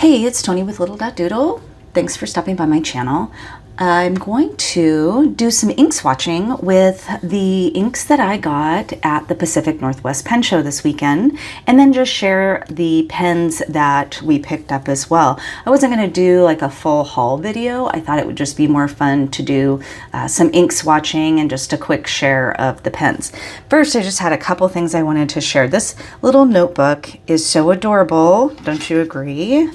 Hey, it's Tony with lidl.doodle. Thanks for stopping by my channel. I'm going to do some ink swatching with the inks that I got at the Pacific Northwest Pen Show this weekend, and then just share the pens that we picked up as well. I wasn't going to do like a full haul video. I thought it would just be more fun to do some ink swatching and just a quick share of the pens. First, I just had a couple things I wanted to share. This little notebook is so adorable. Don't you agree?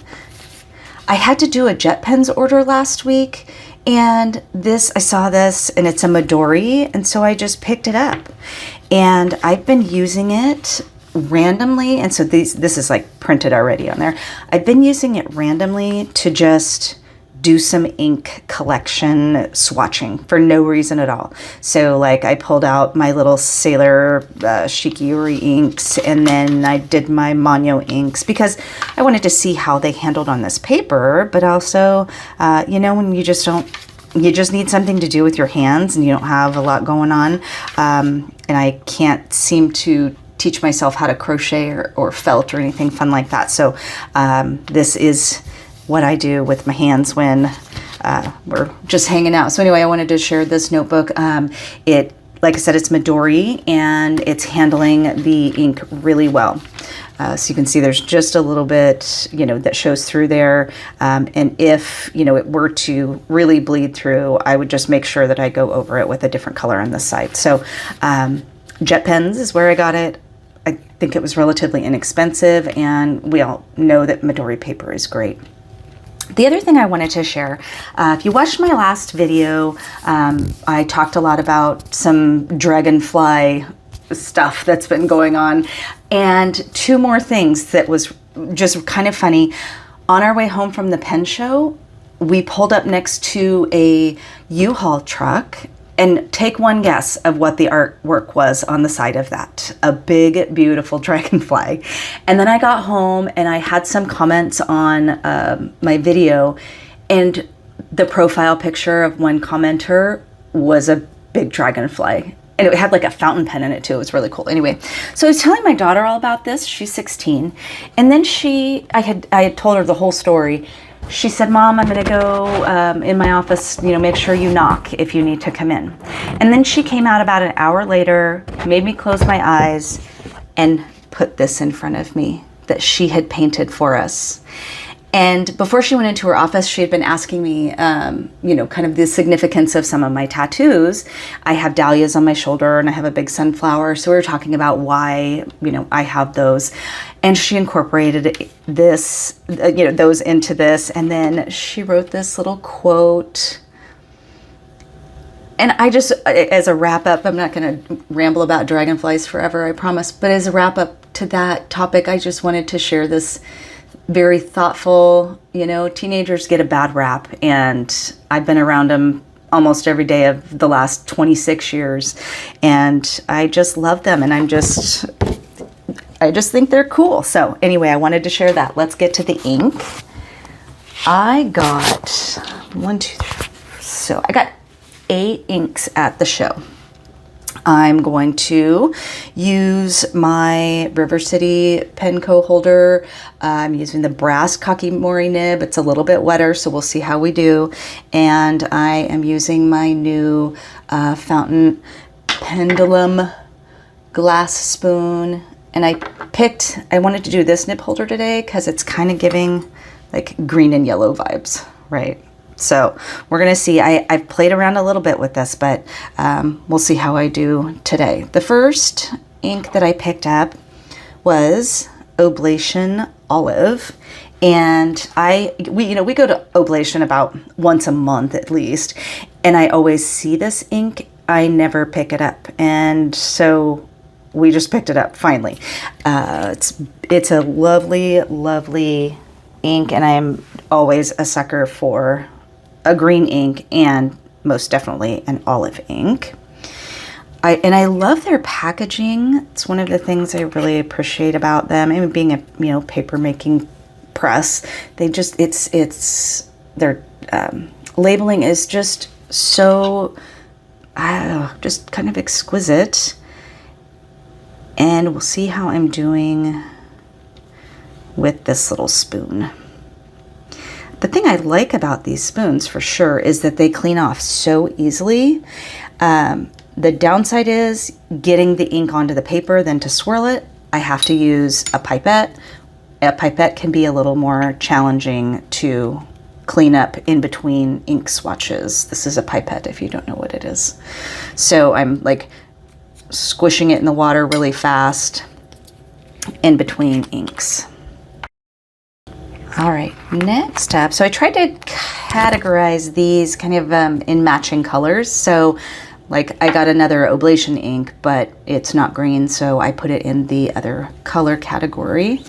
I had to do a jet pens order last week, and I saw this and it's a Midori, and so I just picked it up. And I've been using it randomly, and so this is like printed already on there. I've been using it randomly to just do some ink collection swatching for no reason at all. So like I pulled out my little Sailor Shikiori inks, and then I did my Manyo inks because I wanted to see how they handled on this paper, but also, you know, when you just need something to do with your hands and you don't have a lot going on, and I can't seem to teach myself how to crochet or felt or anything fun like that. So this is what I do with my hands when we're just hanging out. So anyway, I wanted to share this notebook. Like I said, it's Midori, and it's handling the ink really well. So you can see there's just a little bit, you know, that shows through there. And if, you know, it were to really bleed through, I would just make sure that I go over it with a different color on this side. So jet pens is where I got it. I think it was relatively inexpensive, and we all know that Midori paper is great. The other thing I wanted to share, if you watched my last video, I talked a lot about some Dragonfly stuff that's been going on, and two more things that was just kind of funny. On our way home from the pen show, we pulled up next to a U-Haul truck, and take one guess of what the artwork was on the side of that. A big, beautiful dragonfly. And then I got home and I had some comments on my video, and the profile picture of one commenter was a big dragonfly. And it had like a fountain pen in it too. It was really cool. Anyway, so I was telling my daughter all about this. She's 16. And then I had told her the whole story. She said, "Mom, I'm going to go in my office, you know, make sure you knock if you need to come in." And then she came out about an hour later, made me close my eyes, and put this in front of me that she had painted for us. And before she went into her office, she had been asking me, you know, kind of the significance of some of my tattoos. I have dahlias on my shoulder and I have a big sunflower. So we were talking about why, you know, I have those. And she incorporated this, you know, those into this. And then she wrote this little quote. And I just, as a wrap up, I'm not going to ramble about dragonflies forever, I promise. But as a wrap up to that topic, I just wanted to share this very thoughtful, you know, teenagers get a bad rap, and I've been around them almost every day of the last 26 years, and I just love them, and I just think they're cool. So anyway, I wanted to share that. Let's get to the ink. I got I got 8 inks at the show. I'm going to use my River City Penco holder. I'm using the brass Kakimori nib. It's a little bit wetter, so we'll see how we do. And I am using my new fountain pendulum glass spoon. And I wanted to do this nib holder today because it's kind of giving like green and yellow vibes, right? So we're going to see. I've played around a little bit with this, but we'll see how I do today. The first ink that I picked up was Oblation Olive. And we go to Oblation about once a month at least. And I always see this ink. I never pick it up. And so we just picked it up finally. It's a lovely, lovely ink. And I'm always a sucker for a green ink, and most definitely an olive ink. I love their packaging. It's one of the things I really appreciate about them. And being a paper making press, their labeling is just so just kind of exquisite. And we'll see how I'm doing with this little spoon. The thing I like about these spoons for sure is that they clean off so easily. The downside is getting the ink onto the paper, then to swirl it, I have to use a pipette. A pipette can be a little more challenging to clean up in between ink swatches. This is a pipette if you don't know what it is. So I'm like squishing it in the water really fast in between inks. All right, next up, so I tried to categorize these kind of in matching colors. So like I got another oblation ink, but it's not green, so I put it in the other color category.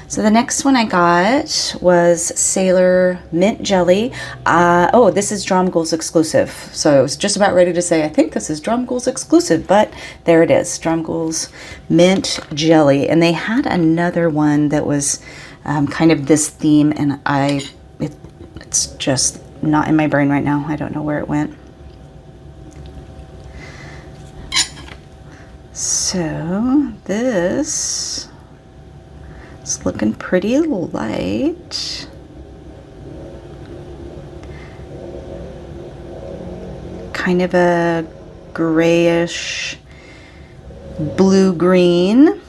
So the next one I got was Sailor Mint Jelly. Oh, this is Dromgool's exclusive. So I was just about ready to say, I think this is Dromgool's exclusive, but there it is, Dromgool's Mint Jelly. And they had another one that was kind of this theme, and it's just not in my brain right now. I don't know where it went. So this is looking pretty light. Kind of a grayish blue-green.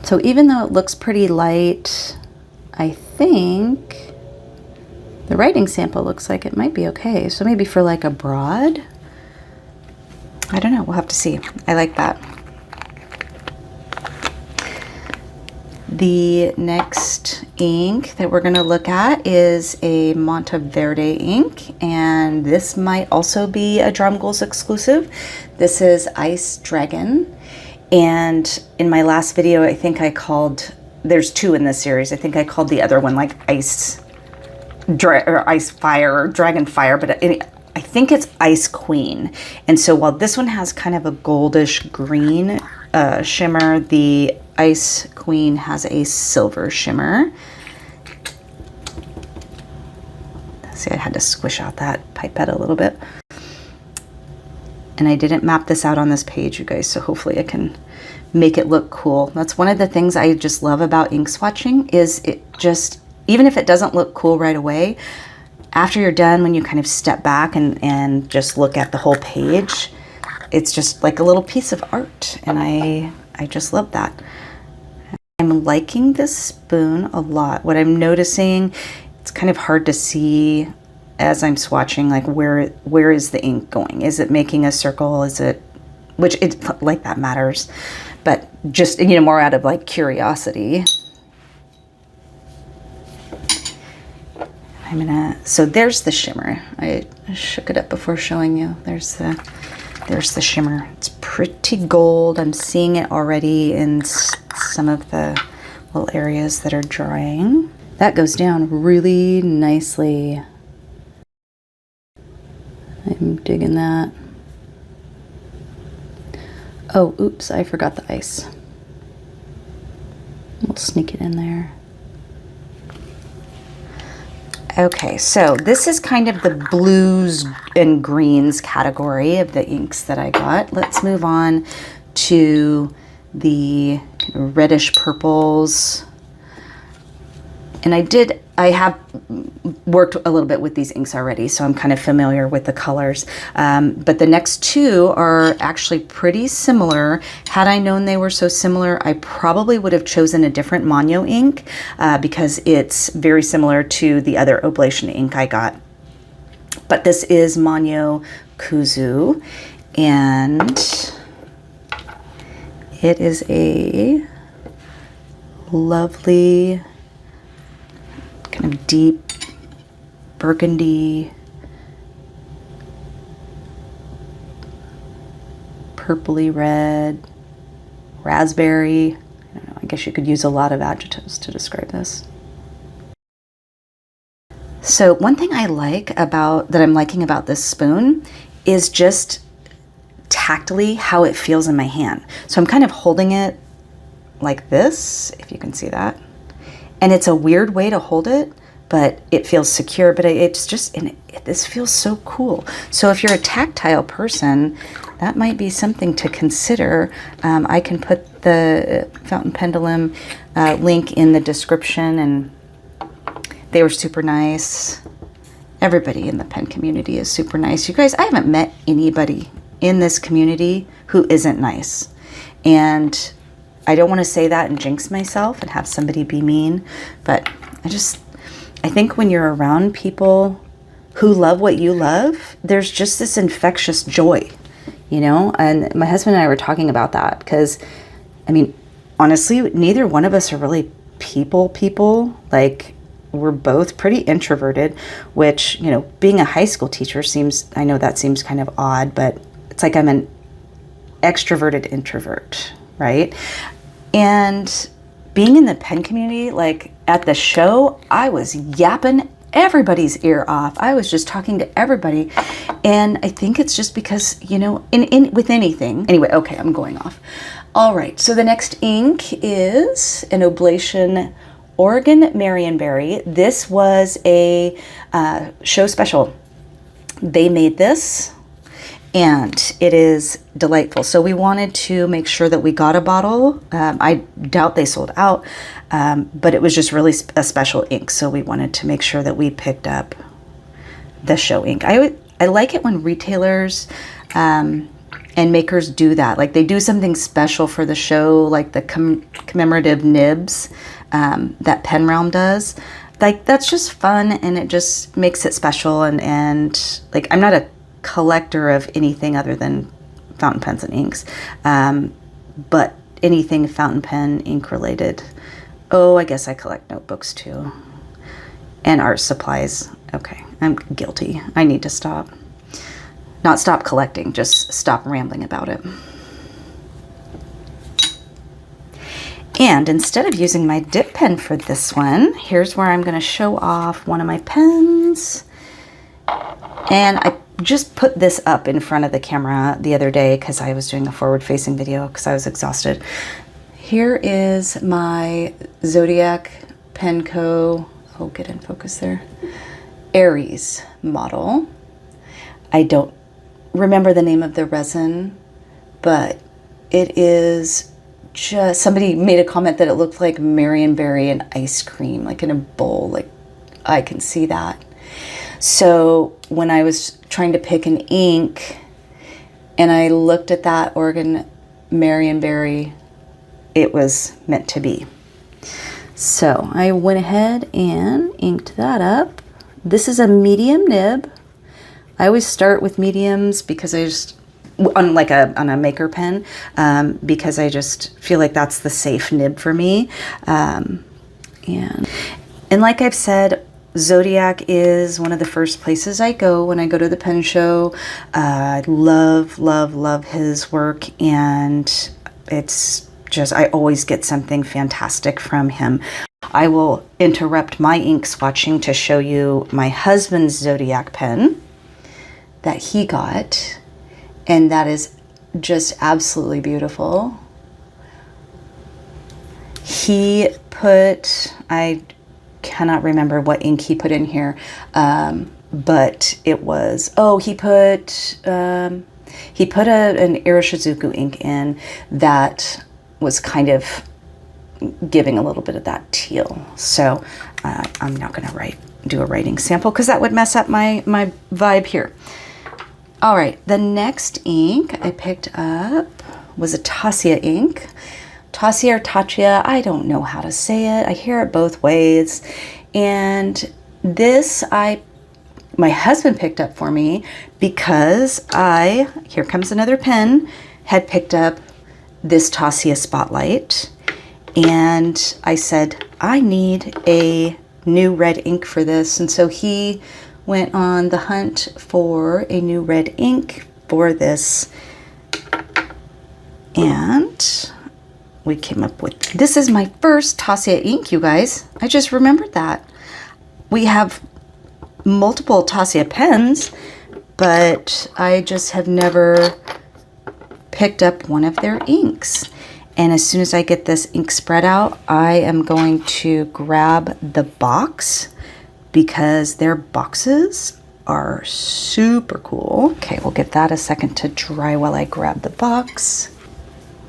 So even though it looks pretty light, I think the writing sample looks like it might be okay. So maybe for like a broad, I don't know, we'll have to see. I like that. The next ink that we're going to look at is a Monteverde ink, and this might also be a Dromgool's exclusive. This is Ice Dragon, and in my last video I think I called, there's two in this series, I think I called the other one like Ice Fire or Dragon Fire, but I think it's Ice Queen. And so while this one has kind of a goldish green shimmer, the Ice Queen has a silver shimmer. See, I had to squish out that pipette a little bit. And I didn't map this out on this page, you guys, so hopefully I can make it look cool. That's one of the things I just love about ink swatching, is it just, even if it doesn't look cool right away, after you're done, when you kind of step back and just look at the whole page, it's just like a little piece of art, and I just love that. I'm liking this spoon a lot. What I'm noticing, it's kind of hard to see as I'm swatching, like where is the ink going? Is it making a circle? Is it, which it like that matters, but just, you know, more out of like curiosity. So there's the shimmer. I shook it up before showing you. There's the shimmer. It's pretty gold. I'm seeing it already in some of the little areas that are drying. That goes down really nicely. I'm digging that. Oh, oops, I forgot the ice. We'll sneak it in there. Okay, so this is kind of the blues and greens category of the inks that I got. Let's move on to the reddish purples. And I have worked a little bit with these inks already, so I'm kind of familiar with the colors. But the next two are actually pretty similar. Had I known they were so similar, I probably would have chosen a different Manyo ink because it's very similar to the other oblation ink I got. But this is Manyo Kuzu, and it is a lovely kind of deep burgundy, purpley red, raspberry. I don't know, I guess you could use a lot of adjectives to describe this. So one thing I like that I'm liking about this spoon is just tactily how it feels in my hand. So I'm kind of holding it like this, if you can see that. And it's a weird way to hold it, but it feels secure, but it's just, this feels so cool. So if you're a tactile person, that might be something to consider. I can put the Fountain Pendulum link in the description, and They were super nice. Everybody in the pen community is super nice. You guys, I haven't met anybody in this community who isn't nice. And I don't want to say that and jinx myself and have somebody be mean, but I think when you're around people who love what you love, there's just this infectious joy, you know? And my husband and I were talking about that because, I mean, honestly, neither one of us are really people. Like, we're both pretty introverted, which, you know, being a high school teacher I know that seems kind of odd, but it's like I'm an extroverted introvert, right? And being in the pen community, like at the show, I was yapping everybody's ear off. I was just talking to everybody. And I think it's just because, you know, with anything. Anyway, okay, I'm going off. All right, so the next ink is an Oblation Oregon Marionberry. This was a show special. They made this, and it is delightful. So we wanted to make sure that we got a bottle. I doubt they sold out, but it was just really a special ink. So we wanted to make sure that we picked up the show ink. I like it when retailers and makers do that. Like, they do something special for the show, like the commemorative nibs that Pen Realm does. Like, that's just fun, and it just makes it special. And like, I'm not a collector of anything other than fountain pens and inks, but anything fountain pen ink related. Oh, I guess I collect notebooks too, and art supplies. Okay, I'm guilty. I need to stop. Not stop collecting, just stop rambling about it. And instead of using my dip pen for this one, here's where I'm going to show off one of my pens. And I just put this up in front of the camera the other day because I was doing a forward-facing video because I was exhausted. Here is my Zodiac Penco, oh, get in focus there, Aries model. I don't remember the name of the resin, but it is just, somebody made a comment that it looked like Marionberry and ice cream, like in a bowl. Like, I can see that. So when I was trying to pick an ink and I looked at that Oregon Marionberry, it was meant to be. So I went ahead and inked that up. This is a medium nib. I always start with mediums because I just, on a maker pen, because I just feel like that's the safe nib for me. And like I've said, Zodiac is one of the first places I go when I go to the pen show. I love his work, and it's just, I always get something fantastic from him. I will interrupt my ink swatching to show you my husband's Zodiac pen that he got, and that is just absolutely beautiful. He put, I cannot remember what ink he put in here, but it was, oh, he put an Iroshizuku ink in that was kind of giving a little bit of that teal. So I'm not going to do a writing sample because that would mess up my vibe here. All right, the next ink I picked up was a Taccia ink. Taccia or Taccia, I don't know how to say it. I hear it both ways. And this my husband picked up for me because here comes another pen, had picked up this Taccia Spotlight. And I said, I need a new red ink for this. And so he went on the hunt for a new red ink for this. And we came up with, this is my first Taccia ink, you guys. I just remembered that. We have multiple Taccia pens, but I just have never picked up one of their inks. And as soon as I get this ink spread out, I am going to grab the box because their boxes are super cool. Okay, we'll give that a second to dry while I grab the box.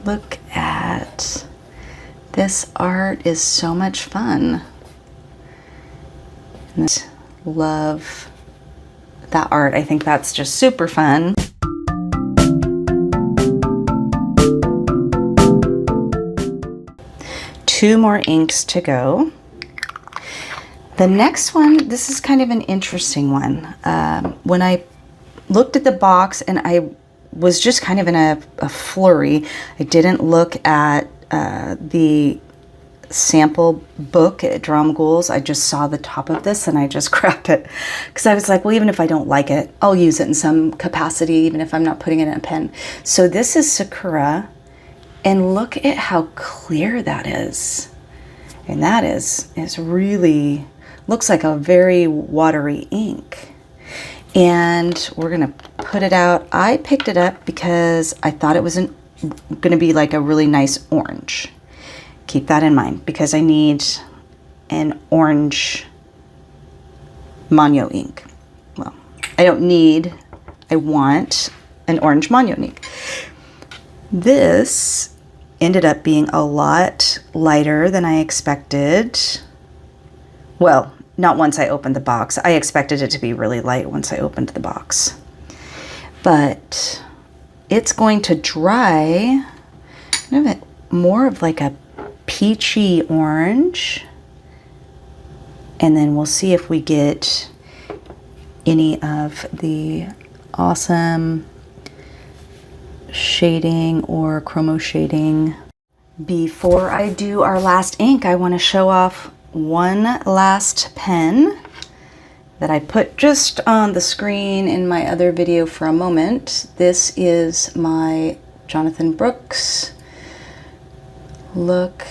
Look at this art, is so much fun. And love that art. I think that's just super fun. Two more inks to go. The next one, this is kind of an interesting one. When I looked at the box, and I was just kind of in a flurry, I didn't look at the sample book at Drum Ghouls. I just saw the top of this and I just grabbed it because I was like, well, even if I don't like it, I'll use it in some capacity, even if I'm not putting it in a pen. So this is Sakura, and look at how clear that is. And that is really, looks like a very watery ink. And we're gonna put it out. I picked it up because I thought it was gonna be like a really nice orange. Keep that in mind, because I need an orange Manyo ink. Well, I want an orange Manyo ink. This ended up being a lot lighter than I expected. Well, not once I opened the box. I expected it to be really light once I opened the box. But it's going to dry kind of more of like a peachy orange. And then we'll see if we get any of the awesome shading or chromo shading. Before I do our last ink, I want to show off one last pen that I put just on the screen in my other video for a moment. This is my Jonathan Brooks. Look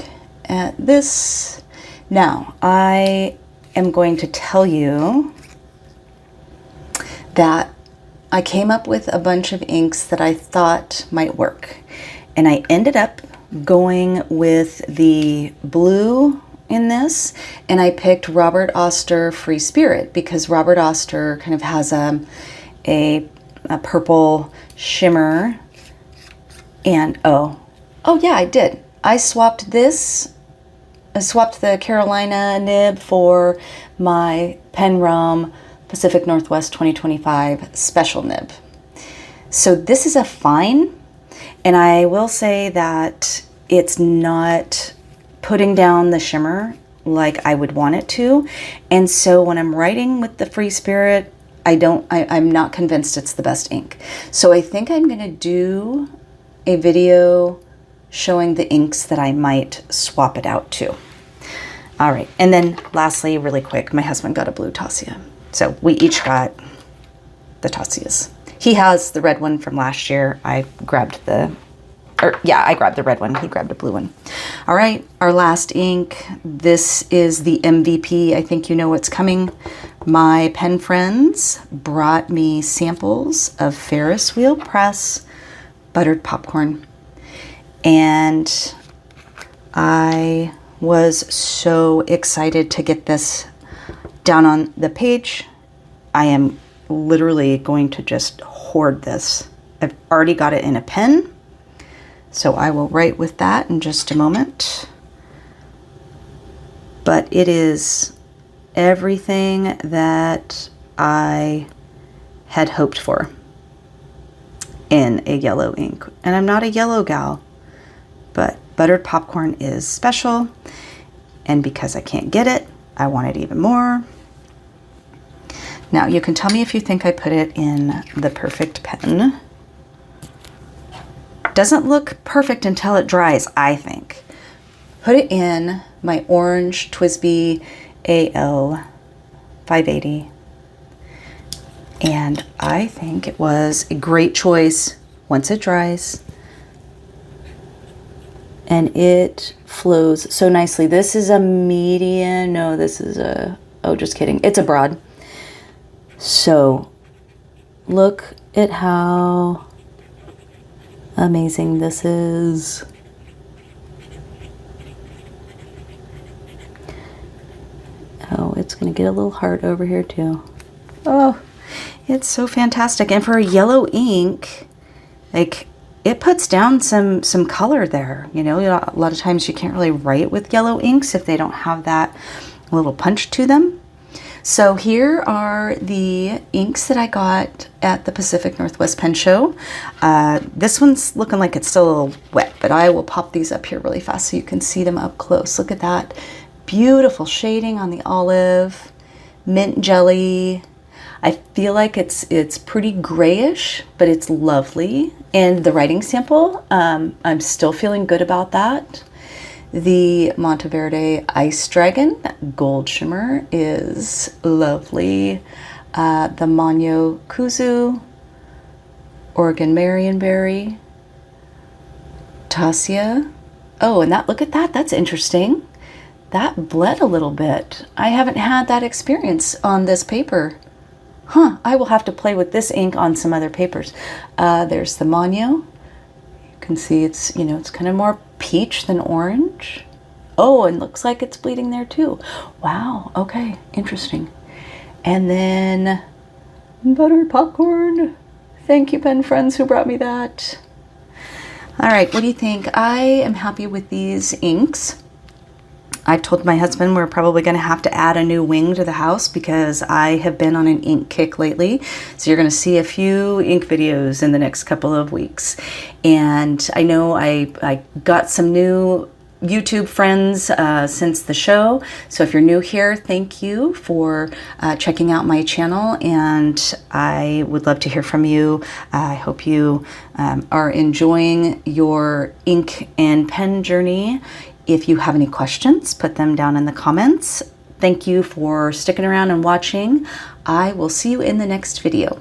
at this. Now, I am going to tell you that I came up with a bunch of inks that I thought might work. And I ended up going with the blue in this, and I picked Robert Oster Free Spirit because Robert Oster kind of has a purple shimmer. And oh yeah, I did. I swapped this. I swapped the Carolina nib for my Penrome Pacific Northwest 2025 special nib. So this is a fine, and I will say that it's not putting down the shimmer like I would want it to. And so when I'm writing with the Free Spirit, I'm not convinced it's the best ink. So I think I'm gonna do a video showing the inks that I might swap it out to. All right, and then lastly, really quick, my husband got a blue Taccia. So we each got the Taccias. He has the red one from last year. I grabbed the red one. He grabbed a blue one. All right, our last ink. This is the MVP. I think you know what's coming. My pen friends brought me samples of Ferris wheel press buttered popcorn. And I was so excited to get this down on the page. I am literally going to just hoard this. I've already got it in a pen, so I will write with that in just a moment. But it is everything that I had hoped for in a yellow ink. And I'm not a yellow gal, but buttered popcorn is special. And because I can't get it, I want it even more. Now, you can tell me if you think I put it in the perfect pen. Doesn't look perfect until it dries, I think. Put it in my orange TWSBI AL 580. And I think it was a great choice once it dries. And it flows so nicely. This is a medium. No, this is a, oh, just kidding. It's a broad. So look at how amazing this is. Oh, it's gonna get a little heart over here too. Oh, it's so fantastic. And for a yellow ink, like, it puts down some color there. You know, a lot of times you can't really write with yellow inks if they don't have that little punch to them. So here are the inks that I got at the Pacific Northwest Pen Show. This one's looking like it's still a little wet, but I will pop these up here really fast so you can see them up close. Look at that beautiful shading on the olive, mint jelly. I feel like it's pretty grayish, but it's lovely. And the writing sample, I'm still feeling good about that. The Monteverde Ice Dragon Gold Shimmer is lovely. The Manyo Kuzu Oregon Marionberry, Taccia. Oh, and look at that, that's interesting. That bled a little bit. I haven't had that experience on this paper. Huh, I will have to play with this ink on some other papers. There's the Manyo. You can see it's kind of more peach than orange. Oh, and looks like it's bleeding there too. Wow, okay, interesting. And then buttered popcorn. Thank you, pen friends, who brought me that. All right, what do you think? I am happy with these inks. I told my husband we're probably going to have to add a new wing to the house because I have been on an ink kick lately. So you're going to see a few ink videos in the next couple of weeks. And I know I got some new YouTube friends since the show. So if you're new here, thank you for checking out my channel, and I would love to hear from you. I hope you are enjoying your ink and pen journey. If you have any questions, put them down in the comments. Thank you for sticking around and watching. I will see you in the next video.